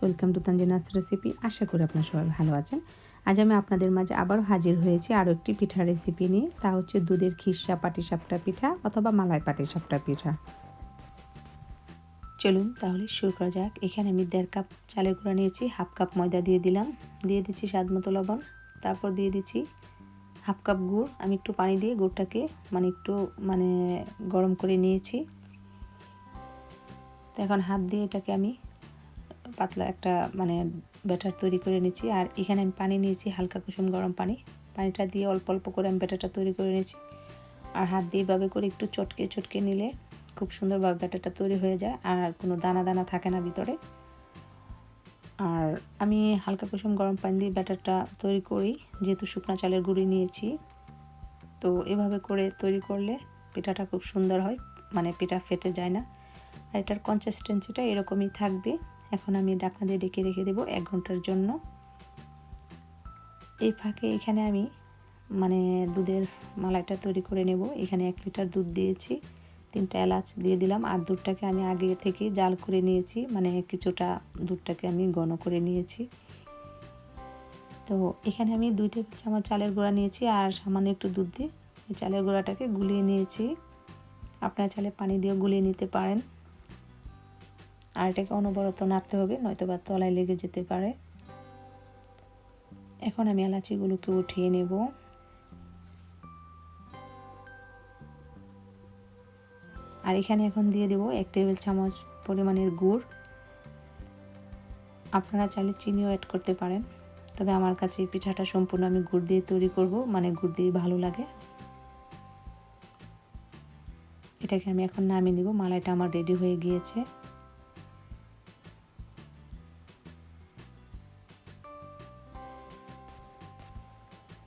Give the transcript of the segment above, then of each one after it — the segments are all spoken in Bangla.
Welcome to Tanzina's recipe. আশা করি আপনারা সবাই ভালো আছেন। আজ আমি আপনাদের মাঝে আবারও হাজির হয়েছি আরও একটি পিঠা রেসিপি নিয়ে। তা হচ্ছে দুধের খিরসা পাটিসাপটা পিঠা অথবা মালাই পাটিসাপটা পিঠা। চলুন তাহলে শুরু করা যাক। এখানে আমি 1.5 কাপ চালের গুঁড়া নিয়েছি, হাফ কাপ ময়দা দিয়ে দিলাম, দিয়ে দিচ্ছি স্বাদ মতো লবণ, তারপর দিয়ে দিচ্ছি হাফ কাপ গুড়। আমি একটু পানি দিয়ে গুড়টাকে একটু গরম করে নিয়েছি। তো এখন হাত দিয়ে এটাকে আমি পাতলা একটা ব্যাটার তৈরি করে নিচ্ছি। আর এখানে আমি পানি নিয়েছি, হালকা কুসুম গরম পানি। পানিটা দিয়ে অল্প অল্প করে আমি ব্যাটারটা তৈরি করে নিয়েছি। আর হাত দিয়ে এভাবে করে একটু চটকে চটকে নিলে খুব সুন্দরভাবে ব্যাটারটা তৈরি হয়ে যায়, আর কোনো দানা দানা থাকে না ভিতরে। আর আমি হালকা কুসুম গরম পানি দিয়ে ব্যাটারটা তৈরি করি, যেহেতু শুকনো চালের গুঁড়ি নিয়েছি। তো এভাবে করে তৈরি করলে পিঠাটা খুব সুন্দর হয়, পিঠা ফেটে যায় না। আর এটার কনসিস্টেন্সিটা এরকমই থাকবে। এখন আমি ঢাকনা দিয়ে ঢেকে রেখে দেবো 1 ঘন্টার জন্য। এই ফাঁকে এখানে আমি দুধের মালাইটা তৈরি করে নেব। এখানে 1 লিটার দুধ দিয়েছি, 3টা এলাচ দিয়ে দিলাম। আর দুধটাকে আমি আগে থেকে জাল করে নিয়েছি, কিছুটা দুধটাকে আমি ঘন করে নিয়েছি। তো এখানে আমি 2 টেবিল চামচ চালের গুঁড়া নিয়েছি আর সামান্য একটু দুধ দিয়ে এই চালের গুঁড়াটাকে গুলিয়ে নিয়েছি। আপনারা চাইলে পানি দিয়ে গুলিয়ে নিতে পারেন। আর এটাকে অনবরত নাড়তে হবে, নয়তো বা তলায় লেগে যেতে পারে। এখন আমি এলাচিগুলোকে উঠিয়ে নেব। আর এখানে এখন দিয়ে দেব 1 টেবিল চামচ পরিমাণের গুড়। আপনারা চাইলে চিনিও অ্যাড করতে পারেন, তবে আমার কাছে এই পিঠাটা সম্পূর্ণ আমি গুড় দিয়ে তৈরি করব, গুড় দিয়ে ভালো লাগে। এটাকে আমি এখন নামিয়ে নেব। মালাইটা আমার রেডি হয়ে গিয়েছে।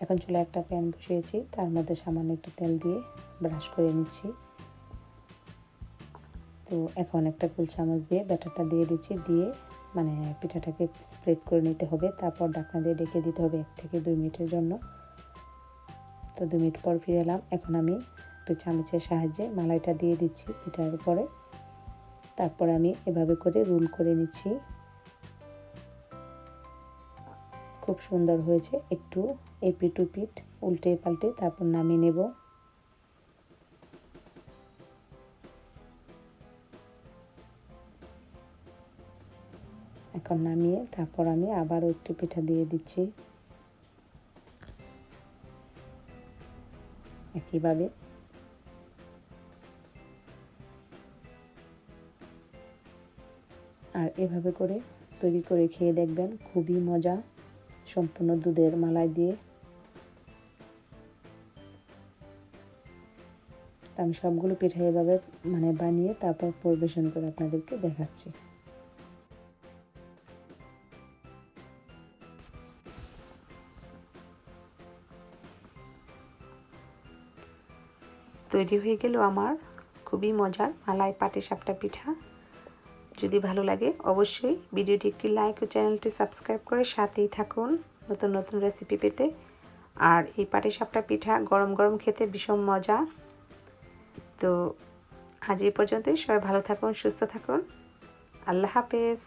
এখন চুলে একটা প্যান বসিয়েছি, তার মধ্যে সামান্য একটু তেল দিয়ে ব্রাশ করে নিচ্ছি। তো এখন একটা ফুল চামচ দিয়ে ব্যাটারটা দিয়ে দিচ্ছি, দিয়ে পিঠাটাকে স্প্রেড করে নিতে হবে। তারপর ঢাকনা দিয়ে ঢেকে দিতে হবে 1 থেকে 2 মিনিটের জন্য। তো 2 মিনিট পর ফিরে এলাম। এখন আমি একটা চামচের সাহায্যে মালাইটা দিয়ে দিচ্ছি পিঠার উপরে। তারপর আমি এভাবে করে রোল করে নিচ্ছি। খুব সুন্দর হয়েছে। একটু এপিট ওপিট উল্টে পাল্টে তারপর নামিয়ে নেব। এখন নামিয়ে তারপর আমি আবারও একটু পিঠা দিয়ে দিচ্ছি একইভাবে। আর এভাবে করে তৈরি করে খেয়ে দেখবেন, খুবই মজা, সম্পূর্ণ দুধের মালাই দিয়ে। আমি সবগুলো পিঠা এভাবে বানিয়ে তারপর পরিবেশন করে আপনাদেরকে দেখাচ্ছি। তৈরি হয়ে গেল আমার খুবই মজার মালাই পাটিসাপটা পিঠা। যদি ভালো লাগে অবশ্যই ভিডিওটি একটি লাইক ও চ্যানেলটি সাবস্ক্রাইব করে সাথেই থাকুন নতুন নতুন রেসিপি পেতে। আর এই পাটিসাপটা পিঠা গরম গরম খেতে ভীষণ মজা। তো আজ এই পর্যন্তই। সবাই ভালো থাকুন, সুস্থ থাকুন। আল্লাহ হাফেজ।